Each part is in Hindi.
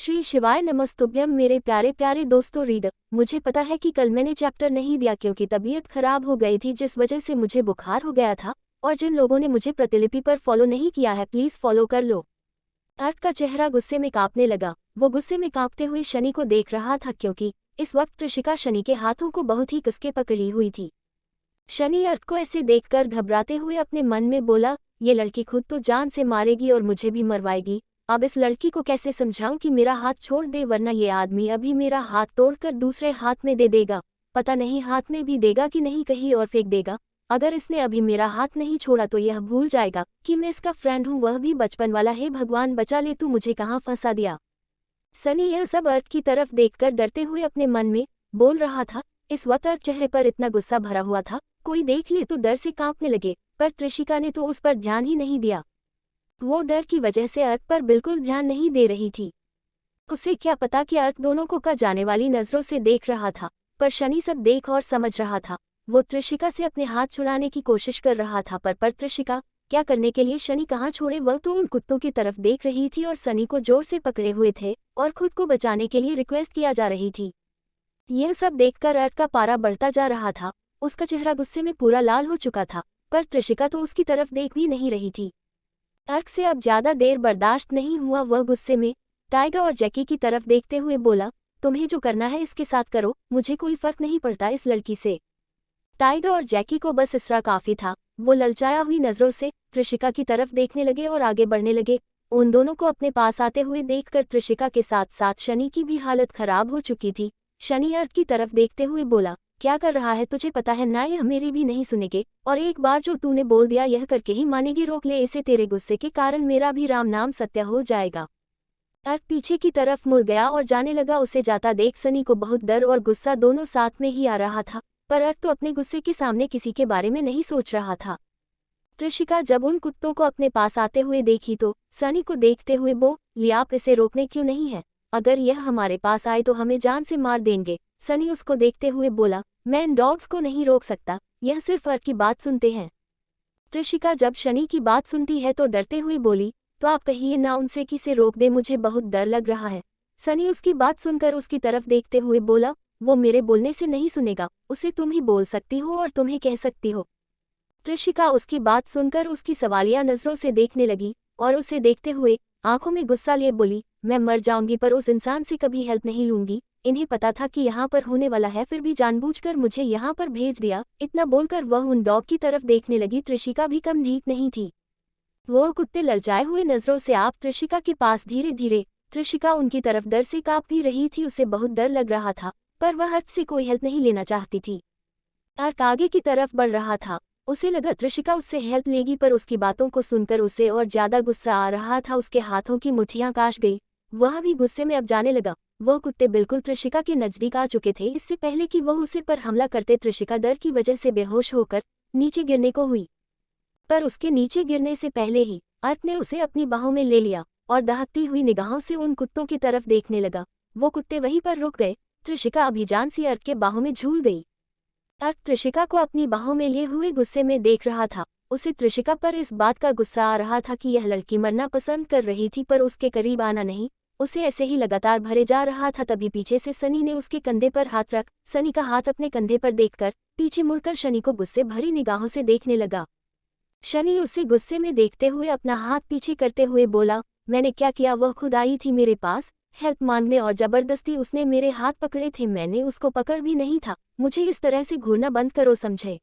श्री शिवाय नमस्तुभ्यम। मेरे प्यारे प्यारे दोस्तों रीडर, मुझे पता है कि कल मैंने चैप्टर नहीं दिया क्योंकि तबीयत खराब हो गई थी, जिस वजह से मुझे बुखार हो गया था। और जिन लोगों ने मुझे प्रतिलिपि पर फॉलो नहीं किया है प्लीज़ फॉलो कर लो। अर्क का चेहरा गुस्से में कांपने लगा। वो गुस्से में कांपते हुए शनि को देख रहा था क्योंकि इस वक्त त्रिशिका शनि के हाथों को बहुत ही कसके पकड़ी हुई थी। शनि अर्क को ऐसे देखकर घबराते हुए अपने मन में बोला, ये लड़की खुद तो जान से मारेगी और मुझे भी मरवाएगी। अब इस लड़की को कैसे समझाऊं कि मेरा हाथ छोड़ दे, वरना ये आदमी अभी मेरा हाथ तोड़कर दूसरे हाथ में दे देगा। पता नहीं हाथ में भी देगा कि नहीं, कहीं और फेंक देगा। अगर इसने अभी मेरा हाथ नहीं छोड़ा तो यह भूल जाएगा कि मैं इसका फ्रेंड हूँ, वह भी बचपन वाला। हे भगवान बचा ले, तू मुझे कहाँ फंसा दिया। सनी यह सब अर्क की तरफ देखकर डरते हुए अपने मन में बोल रहा था। इस वक्त अर्क चेहरे पर इतना गुस्सा भरा हुआ था, कोई देख ले तो डर से कांपने लगे, पर त्रिशिका ने तो उस पर ध्यान ही नहीं दिया। वो डर की वजह से अर्क पर बिल्कुल ध्यान नहीं दे रही थी। उसे क्या पता कि अर्क दोनों को का जाने वाली नजरों से देख रहा था, पर शनि सब देख और समझ रहा था। वो त्रिशिका से अपने हाथ छुड़ाने की कोशिश कर रहा था, पर त्रिशिका क्या करने के लिए शनि कहाँ छोड़े। वह तो उन कुत्तों की तरफ देख रही थी और सनी को जोर से पकड़े हुए थे और खुद को बचाने के लिए रिक्वेस्ट किया जा रही थी। यह सब देखकर अर्क का पारा बढ़ता जा रहा था। उसका चेहरा गुस्से में पूरा लाल हो चुका था, पर त्रिशिका तो उसकी तरफ देख भी नहीं रही थी। अर्क से अब ज्यादा देर बर्दाश्त नहीं हुआ। वह गुस्से में टाइगर और जैकी की तरफ देखते हुए बोला, तुम्हें जो करना है इसके साथ करो, मुझे कोई फर्क नहीं पड़ता इस लड़की से। टाइगर और जैकी को बस इसरा काफी था। वो ललचाया हुई नजरों से त्रिशिका की तरफ देखने लगे और आगे बढ़ने लगे। उन दोनों को अपने पास आते हुए देखकर त्रिशिका के साथ साथ शनि की भी हालत खराब हो चुकी थी। शनि अर्क की तरफ देखते हुए बोला, क्या कर रहा है, तुझे पता है ना यह मेरी भी नहीं सुनेगे, और एक बार जो तूने बोल दिया यह करके ही मानेगी। रोक ले इसे, तेरे गुस्से के कारण मेरा भी राम नाम सत्य हो जाएगा। अर्क पीछे की तरफ मुड़ गया और जाने लगा। उसे जाता देख सनी को बहुत डर और गुस्सा दोनों साथ में ही आ रहा था, पर अर्क तो अपने गुस्से के सामने किसी के बारे में नहीं सोच रहा था। त्रिशिका जब उन कुत्तों को अपने पास आते हुए देखी तो सनी को देखते हुए बोली, आप इसे रोकने क्यों नहीं है? अगर यह हमारे पास आए तो हमें जान से मार देंगे। सनी उसको देखते हुए बोला, मैं इन डॉग्स को नहीं रोक सकता, यह सिर्फ अर्क की बात सुनते हैं। त्रिशिका जब शनि की बात सुनती है तो डरते हुए बोली, तो आप कहिए ना उनसे कि इसे रोक दे, मुझे बहुत डर लग रहा है। सनी उसकी बात सुनकर उसकी तरफ देखते हुए बोला, वो मेरे बोलने से नहीं सुनेगा, उसे तुम ही बोल सकती हो और तुम ही कह सकती हो। त्रिशिका उसकी बात सुनकर उसकी सवालिया नजरों से देखने लगी और उसे देखते हुए आंखों में गुस्सा लिए बोली, मैं मर जाऊंगी पर उस इंसान से कभी हेल्प नहीं लूंगी। इन्हें पता था कि यहाँ पर होने वाला है, फिर भी जानबूझकर मुझे यहाँ पर भेज दिया। इतना बोलकर वह उन डॉग की तरफ देखने लगी। त्रिशिका भी कम ढीठ नहीं थी। वो कुत्ते ललचाए हुए नजरों से आप त्रिशिका के पास धीरे धीरे। त्रिशिका उनकी तरफ डर से कांप भी रही थी, उसे बहुत डर लग रहा था, पर वह अर्क से कोई हेल्प नहीं लेना चाहती थी। अर्क आगे की तरफ बढ़ रहा था। उसे लगा त्रिशिका उससे हेल्प लेगी, पर उसकी बातों को सुनकर उसे और ज्यादा गुस्सा आ रहा था। उसके हाथों की मुट्ठियां काश गई। वह भी गुस्से में अब जाने लगा। वह कुत्ते बिल्कुल त्रिशिका के नजदीक आ चुके थे। इससे पहले कि वह उसे पर हमला करते त्रिशिका डर की वजह से बेहोश होकर नीचे गिरने को हुई, पर उसके नीचे गिरने से पहले ही अर्क ने उसे अपनी बाहों में ले लिया और दहकती हुई निगाहों से उन कुत्तों की तरफ देखने लगा। वो कुत्ते वहीं पर रुक गए। त्रिशिका अभिजान सी अर्क के बाहों में झूल गई। अर्क त्रिशिका को अपनी बाहों में लिए हुए गुस्से में देख रहा था। उसे त्रिशिका पर इस बात का गुस्सा आ रहा था कि यह लड़की मरना पसंद कर रही थी, पर उसके करीब आना नहीं। उसे ऐसे ही लगातार भरे जा रहा था। तभी पीछे से सनी ने उसके कंधे पर हाथ रख सनी का हाथ अपने कंधे पर देखकर पीछे मुड़कर शनि को गुस्से भरी निगाहों से देखने लगा। शनि उसे गुस्से में देखते हुए अपना हाथ पीछे करते हुए बोला, मैंने क्या किया? वह खुद आई थी मेरे पास हेल्प मांगने और जबरदस्ती उसने मेरे हाथ पकड़े थे। मैंने उसको पकड़ भी नहीं था। मुझे इस तरह से घूरना बंद करो, समझे?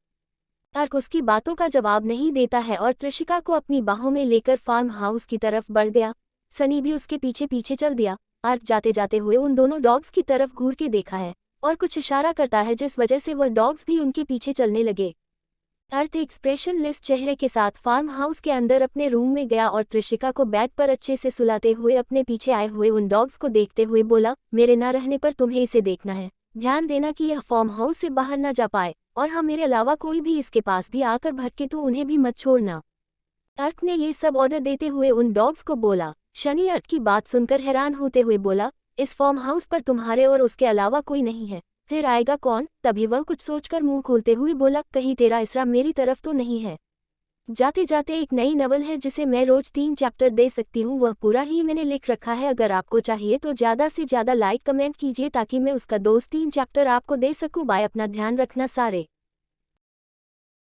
अर्क उसकी बातों का जवाब नहीं देता है और त्रिशिका को अपनी बाहों में लेकर फार्म हाउस की तरफ बढ़ गया। सनी भी उसके पीछे पीछे चल दिया। अर्क जाते जाते हुए उन दोनों डॉग्स की तरफ घूर के देखा है और कुछ इशारा करता है, जिस वजह से वह डॉग्स भी उनके पीछे चलने लगे। अर्क एक्सप्रेशनलेस चेहरे के साथ फार्म हाउस के अंदर अपने रूम में गया और त्रिशिका को बेड पर अच्छे से सुलाते हुए अपने पीछे आए हुए उन डॉग्स को देखते हुए बोला, मेरे ना रहने पर तुम्हें इसे देखना है। ध्यान देना कि यह फार्म हाउस से बाहर ना जा पाए, और हाँ, मेरे अलावा कोई भी इसके पास भी आकर भटके तो उन्हें भी मत छोड़ना। अर्क ने ये सब ऑर्डर देते हुए उन डॉग्स को बोला। शनि अर्क की बात सुनकर हैरान होते हुए बोला, इस फार्म हाउस पर तुम्हारे और उसके अलावा कोई नहीं है, फिर आएगा कौन? तभी वह कुछ सोचकर मुंह खोलते हुए बोला, कहीं तेरा इसरा मेरी तरफ तो नहीं है? जाते जाते एक नई नवल है जिसे मैं रोज 3 चैप्टर दे सकती हूँ, वह पूरा ही मैंने लिख रखा है। अगर आपको चाहिए तो ज़्यादा से ज़्यादा लाइक कमेंट कीजिए ताकि मैं उसका 2-3 चैप्टर आपको दे सकूँ। बाय, अपना ध्यान रखना सारे।